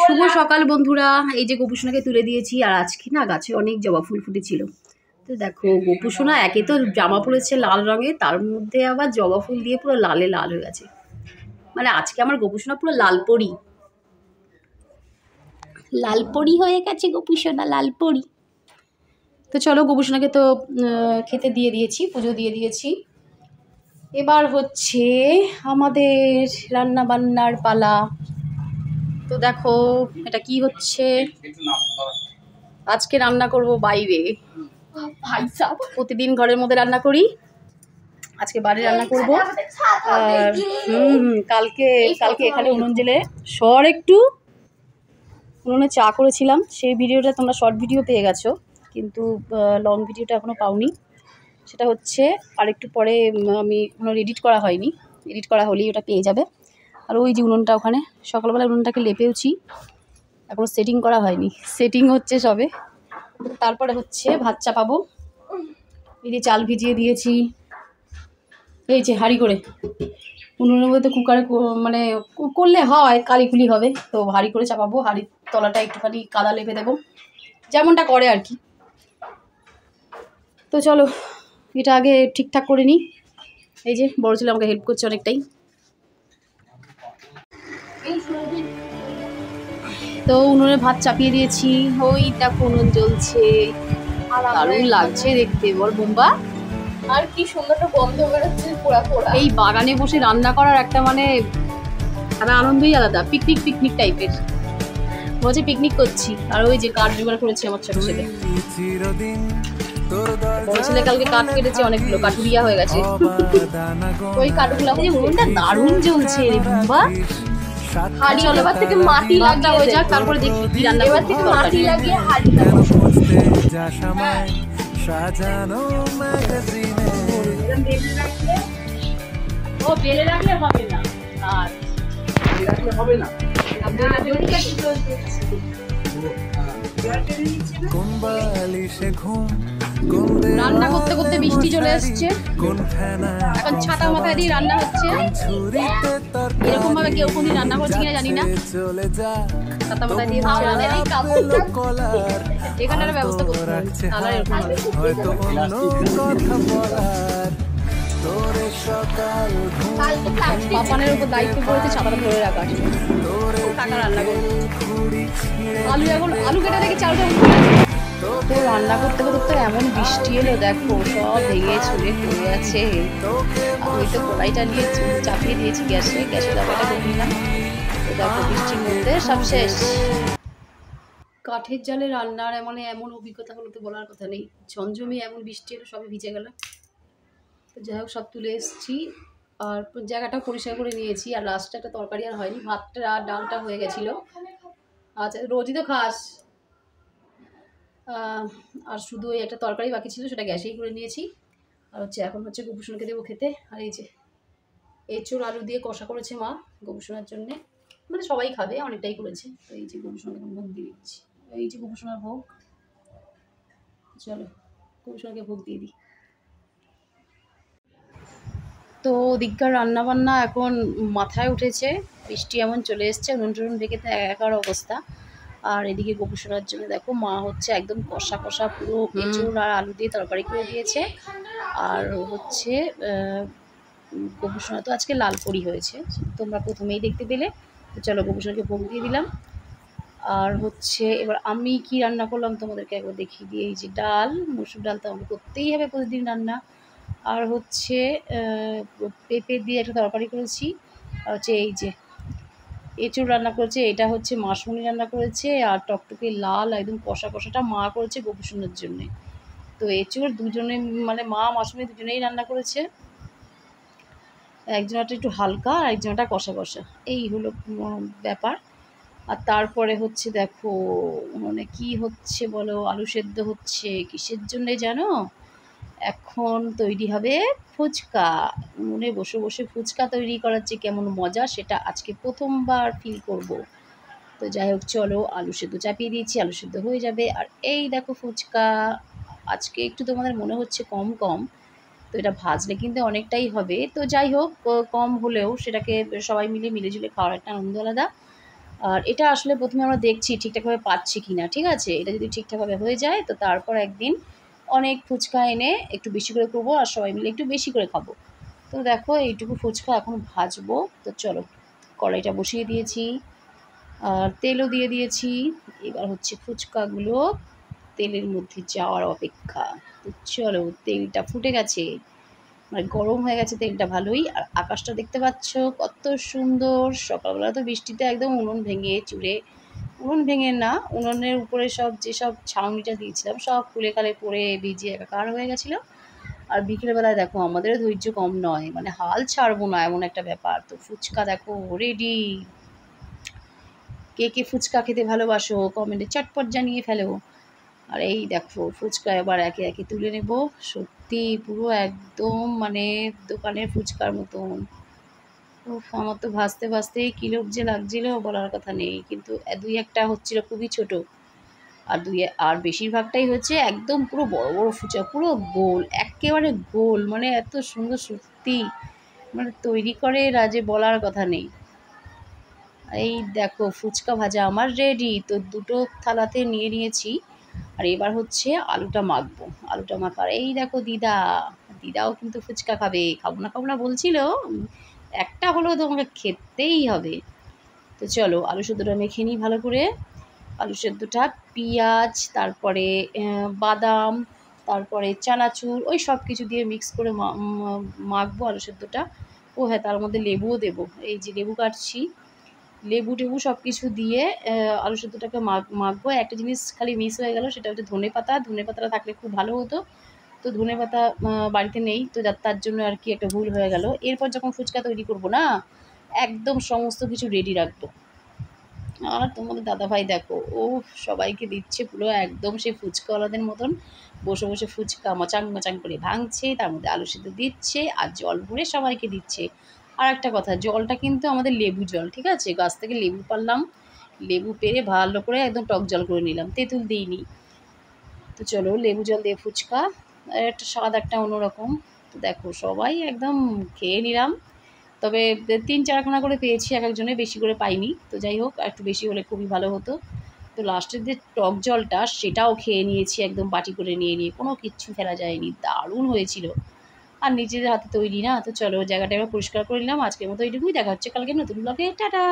শুভ সকাল বন্ধুরা, এই যে গোপুসোনাকে তুলে দিয়েছি। আর আজকে না গাছে অনেক জবা ফুল ফুটেছিল। তো দেখো গোপুসোনা একে তো জামা পড়েছে লাল রঙের, তার মধ্যে আবার জবা ফুল দিয়ে পুরো লালে লাল হয়ে গেছে। মানে আজকে আমার গোপুসোনা পুরো লালপরি লালপরি হয়ে গেছে গোপুসোনা, লালপরি। তো চলো গোপুসোনাকে তো খেতে দিয়ে দিয়েছি, পুজো দিয়ে দিয়েছি। এবার হচ্ছে আমাদের রান্না বান্নার পালা। তো দেখো এটা কি হচ্ছে, আজকে রান্না করব বাইরে। প্রতিদিন ঘরের মধ্যে রান্না করি, আজকে বাইরে রান্না করব। আর কালকে এখানে উনুন জেলে একটু উনুনে চা করেছিলাম, সেই ভিডিওটা তোমরা শর্ট ভিডিও পেয়ে গেছো, কিন্তু লং ভিডিওটা এখনও পাওনি। সেটা হচ্ছে আরেকটু পরে, আমি এখনো এডিট করা হয়নি, এডিট করা হলেই ওটা পেয়ে যাবে। আর ওই যে উনুনটা ওখানে, সকালবেলা উনুনটাকে লেপেওছি, এখনও সেটিং করা হয়নি, সেটিং হচ্ছে সবে। তারপরে হচ্ছে ভাত চাপাবো। এই যে চাল ভিজিয়ে দিয়েছি, এই যে হাঁড়ি করে। উনুনের মধ্যে তো কুকারে মানে করলে হয় কালিকুলি হবে, তো হাঁড়ি করে চাপাবো। হাঁড়ির তলাটা একটুখানি কাদা লেপে দেবো, যেমনটা করে আর কি। তো চলো এটা আগে ঠিকঠাক করে নিই। এই যে বড় ছেলে আমাকে হেল্প করছে অনেকটাই। তো উনুনে ভাত চাপিয়ে দিয়েছি, ওই দেখো উনুন জ্বলছে, দারুণ লাগছে দেখতে, বল বোম্বা। আর কি সুন্দর একটা গন্ধ বেরোচ্ছে পোড়া পোড়া। এই বাগানে বসে রান্না করার একটা মানে আনন্দই আলাদা, পিকনিক টাইপের। বলছে পিকনিক করছি। আর ওই যে কাঠ জোগাড় করেছে আমার ছোট ছেলে, বড় ছেলে কালকে কাঠ কেটেছে অনেকগুলো, কাঠুরিয়া হয়ে গেছে ওই কাঠগুলো। উনুনটা দারুণ জ্বলছে রে বোম্বা। হাড়ি এবার থেকে মাটি লাগিয়ে হয়ে যাক, তারপরে দেখি কি রান্না। এবার থেকে মাটি লাগিয়ে হাড়িটা সাজানো ম্যাগাজিনে ও বেলে রাখলে হবে না, আর রাখলে হবে না। কোন বালিশে ঘুম, রান্না করতে করতে বৃষ্টি চলে আসছে, এখন ছাতা মাথায় দিয়ে রান্না হচ্ছে। এরকম ভাবে কেউ কোনদিন রান্না করছে কিনা জানি না, ছাতা মাথায় দিয়ে হচ্ছে রান্না। এখানে একটা ব্যবস্থা করতে হবে, তাহলে এরকম হবে। হয়তো অন্য কথা বলার তোরে সকাল পাপানের উপর দায়িত্ব পড়েছে ছাতাটা ধরে রাখা, টাকা রান্না করবে। আলু কেটে দেখি চালটা উঠে গেছে। তো রান্না করতে করতে এমন বৃষ্টি এলো, দেখো সব ভেঙে ছুঁড়ে পড়ে আছে। আমি তো কড়াইটা নিয়ে চাপিয়ে দিয়েছি গ্যাসে তরকারিটা করে নিলাম। তো দেখো বৃষ্টির মধ্যে সব শেষ। কাঠের জালে রান্নার এমন অভিজ্ঞতা হলো তো বলার কথা নেই। ঝমঝমি এমন বৃষ্টি এলো, সবই ভিজে গেল। তো যাই হোক সব তুলে এসেছি, আর জায়গাটা পরিষ্কার করে নিয়েছি। আর লাস্টে একটা তরকারি আর হয়নি, ভাতটা আর ডালটা হয়ে গেছিলো। আচ্ছা রোজই তো খাস। আর শুধু ওই একটা তরকারি বাকি ছিল, সেটা গ্যাসেই করে নিয়েছি। আর হচ্ছে এখন হচ্ছে গোপুসোনাকে দেবো খেতে। আর এই যে এঁচোড় আলু দিয়ে কষা করেছে মা গোপুসোনার জন্যে, মানে সবাই খাবে, অনেকটাই করেছে। তো এই যে গোপুসোনাকে ভোগ দিয়ে দিচ্ছি, এই যে গোপুসোনার ভোগ। চলো গোপুসোনাকে ভোগ দিয়ে দিই। তো ওদিককার রান্নাবান্না এখন মাথায় উঠেছে, বৃষ্টি এমন চলে এসছে, উনুন টুনুন ভেঙে তো একার অবস্থা। আর এদিকে গোপুসোনার জন্য দেখো মা হচ্ছে একদম কষা কষা পুরো এঁচোড় আর আলু দিয়ে তরকারি করে দিয়েছে। আর হচ্ছে গোপুসোনা তো আজকে লালপরি হয়েছে, তোমরা প্রথমেই দেখতে পেলে। তো চলো গোপুসোনাকে ভোগ দিয়ে দিলাম। আর হচ্ছে এবার আমি কি রান্না করলাম তোমাদেরকে একবার দেখিয়ে দিই। এই যে ডাল, মসুর ডাল তো আমাকে করতেই হবে প্রতিদিন রান্না। আর হচ্ছে পেঁপে দিয়ে একটা তরকারি করেছি। আর হচ্ছে এই যে এঁচোড় রান্না করেছে, এটা হচ্ছে মাসমুনি রান্না করেছে। আর টকটকে লাল একদম কষা কষাটা মা করেছে গোপুসোনার জন্যে। তো এঁচোড় দুজনে মানে মা মাসমুনি দুজনেই রান্না করেছে, একজনটা একটু হালকা আর একজনটা কষা কষা, এই হলো ব্যাপার। আর তারপরে হচ্ছে দেখো মানে কি হচ্ছে বলো, আলু সেদ্ধ হচ্ছে। কিসের জন্যে জানো? এখন তৈরি হবে ফুচকা। উনুনে বসে বসে ফুচকা তৈরি করার যে কেমন মজা, সেটা আজকে প্রথমবার ফিল করব। তো যাই হোক চলো, আলু সেদ্ধ চাপিয়ে দিয়েছি, আলু সেদ্ধ হয়ে যাবে। আর এই দেখো ফুচকা, আজকে একটু তোমাদের মনে হচ্ছে কম কম, তো এটা ভাজলে কিন্তু অনেকটাই হবে। তো যাই হোক কম হলেও সেটাকে সবাই মিলে মিলেঝুলে খাওয়ার একটা আনন্দ আলাদা। আর এটা আসলে প্রথমে আমরা দেখছি ঠিকঠাকভাবে পাচ্ছি কি না, ঠিক আছে? এটা যদি ঠিকঠাকভাবে হয়ে যায় তো তারপর একদিন অনেক ফুচকা এনে একটু বেশি করে করবো আর সবাই মিলে একটু বেশি করে খাবো। তো দেখো এইটুকু ফুচকা এখন ভাজবো। তো চলো, কড়াইটা বসিয়ে দিয়েছি আর তেলও দিয়ে দিয়েছি। এবার হচ্ছে ফুচকাগুলো তেলের মধ্যে যাওয়ার অপেক্ষা। তো চলো, তেলটা ফুটে গেছে, মানে গরম হয়ে গেছে তেলটা ভালোই। আর আকাশটা দেখতে পাচ্ছ কত সুন্দর। সকালবেলা তো বৃষ্টিতে একদম উনুন ভেঙে চুরে, উনুন ভেঙে না, উনুনের উপরে সব যেসব ছাউনিটা দিয়েছিলাম সব ফুলে কালে পড়ে ভিজে একাকার হয়ে গেছিলো। আর বিকেলবেলায় দেখো আমাদেরও ধৈর্য কম নয়, মানে হাল ছাড়বো না এমন একটা ব্যাপার। তো ফুচকা দেখো রেডি। কে কে ফুচকা খেতে ভালোবাসো কমেন্টে চটপট জানিয়ে ফেলো। আর এই দেখো ফুচকা এবার একে একে তুলে নেব। সত্যি পুরো একদম মানে দোকানের ফুচকার মতন। উফ, আমার তো ভাজতে ভাজতেই কি লোভ যে লাগছিল বলার কথা নেই। কিন্তু দুই একটা হচ্ছিল খুবই ছোট, আর আর বেশিরভাগটাই হচ্ছে একদম পুরো বড় বড় ফুচকা, পুরো গোল, একেবারে গোল, মানে এত সুন্দর সত্যি, মানে তৈরি করে এরা যে বলার কথা নেই। এই দেখো ফুচকা ভাজা আমার রেডি। তো দুটো থালাতে নিয়ে নিয়েছি। আর এবার হচ্ছে আলুটা মাখবো। আলুটা মাখার এই দেখো দিদাও কিন্তু ফুচকা খাবে, খাবো না বলছিল। একটা হলেও তোমাকে খেতেই হবে। তো চলো আলু সেদ্ধটা মেখে নিই ভালো করে। আলু সেদ্ধটা পেঁয়াজ, তারপরে বাদাম, তারপরে চানাচুর, ওই সব কিছু দিয়ে মিক্স করে মাখবো আলু সেদ্ধটা। ও হ্যাঁ, তার মধ্যে লেবুও দেবো। এই যে লেবু কাটছি, লেবু টেবু সব কিছু দিয়ে আলু সেদ্ধটাকে মাখবো। একটা জিনিস খালি মিস হয়ে গেল, সেটা হচ্ছে ধনেপাতা। ধনেপাতাটা থাকলে খুব ভালো হতো। তো ধনেপাতা বাড়িতে নেই, তো তার জন্য আর কি একটা ভুল হয়ে গেল। এরপর যখন ফুচকা তৈরি করবো না, একদম সমস্ত কিছু রেডি রাখবো। আর তোমাদের দাদাভাই দেখো, ও সবাইকে দিচ্ছে পুরো একদম সেই ফুচকাওয়ালাদের মতন বসে বসে ফুচকা মচাং মচাং করে ভাঙছে, তার মধ্যে আলু সিদ্ধ দিচ্ছে আর জল ভরে সবাইকে দিচ্ছে। আর একটা কথা, জলটা কিন্তু আমাদের লেবু জল, ঠিক আছে? গাছ থেকে লেবু পারলাম, লেবু পেরে ভালো করে একদম টক জল করে নিলাম, তেঁতুল দিইনি। তো চলো লেবু জল দিয়ে ফুচকা, একটা স্বাদ একটা অন্যরকম। তো দেখো সবাই একদম খেয়ে নিলাম। তবে 3-4 খানা করে পেয়েছি এক একজনে, বেশি করে পাইনি। তো যাই হোক, একটু বেশি হলে খুবই ভালো হতো। তো লাস্টের যে টক জলটা সেটাও খেয়ে নিয়েছি একদম বাটি করে নিয়ে কোনো কিচ্ছু ফেলা যায়নি, দারুণ হয়েছিল। আর নিজেদের হাতে তৈরি না। তো চলো জায়গাটা এবার পরিষ্কার করে নিলাম। আজকের মতো এইটুকুই, দেখা হচ্ছে কালকে নতুন ব্লগে। টাটা।